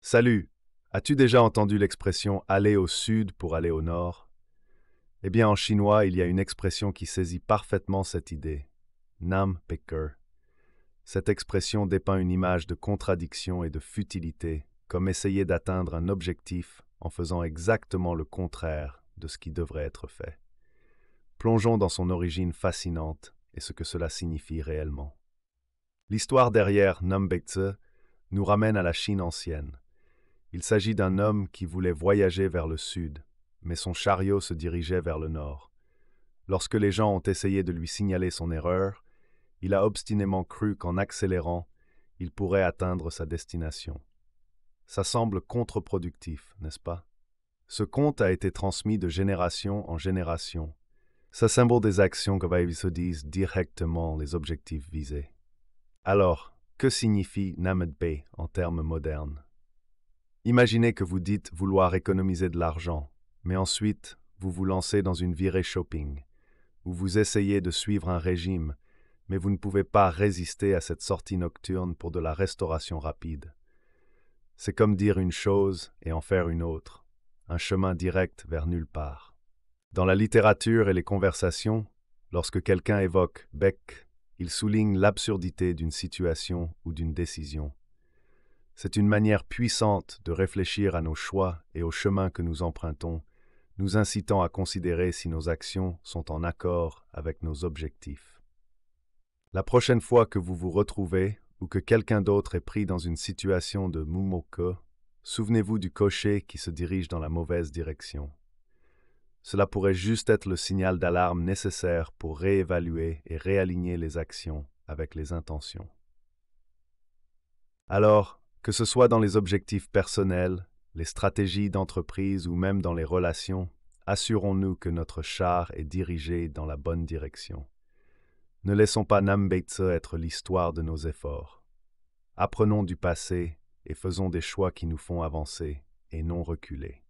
Salut! As-tu déjà entendu l'expression aller au sud pour aller au nord? Eh bien, en chinois, il y a une expression qui saisit parfaitement cette idée. Nam Peker. Cette expression dépeint une image de contradiction et de futilité, comme essayer d'atteindre un objectif en faisant exactement le contraire de ce qui devrait être fait. Plongeons dans son origine fascinante et ce que cela signifie réellement. L'histoire derrière Nam Baitse nous ramène à la Chine ancienne. Il s'agit d'un homme qui voulait voyager vers le sud, mais son chariot se dirigeait vers le nord. Lorsque les gens ont essayé de lui signaler son erreur, il a obstinément cru qu'en accélérant, il pourrait atteindre sa destination. Ça semble contre-productif, n'est-ce pas? Ce conte a été transmis de génération en génération. Ça symbole des actions qui se disent directement les objectifs visés. Alors, que signifie Named Bay en termes modernes? Imaginez que vous dites vouloir économiser de l'argent, mais ensuite, vous vous lancez dans une virée shopping, où vous essayez de suivre un régime, mais vous ne pouvez pas résister à cette sortie nocturne pour de la restauration rapide. C'est comme dire une chose et en faire une autre, un chemin direct vers nulle part. Dans la littérature et les conversations, lorsque quelqu'un évoque Beck, il souligne l'absurdité d'une situation ou d'une décision. C'est une manière puissante de réfléchir à nos choix et au chemin que nous empruntons, nous incitant à considérer si nos actions sont en accord avec nos objectifs. La prochaine fois que vous vous retrouvez ou que quelqu'un d'autre est pris dans une situation de mumoko, souvenez-vous du cocher qui se dirige dans la mauvaise direction. Cela pourrait juste être le signal d'alarme nécessaire pour réévaluer et réaligner les actions avec les intentions. Alors, que ce soit dans les objectifs personnels, les stratégies d'entreprise ou même dans les relations, assurons-nous que notre char est dirigé dans la bonne direction. Ne laissons pas Nam Baitse être l'histoire de nos efforts. Apprenons du passé et faisons des choix qui nous font avancer et non reculer.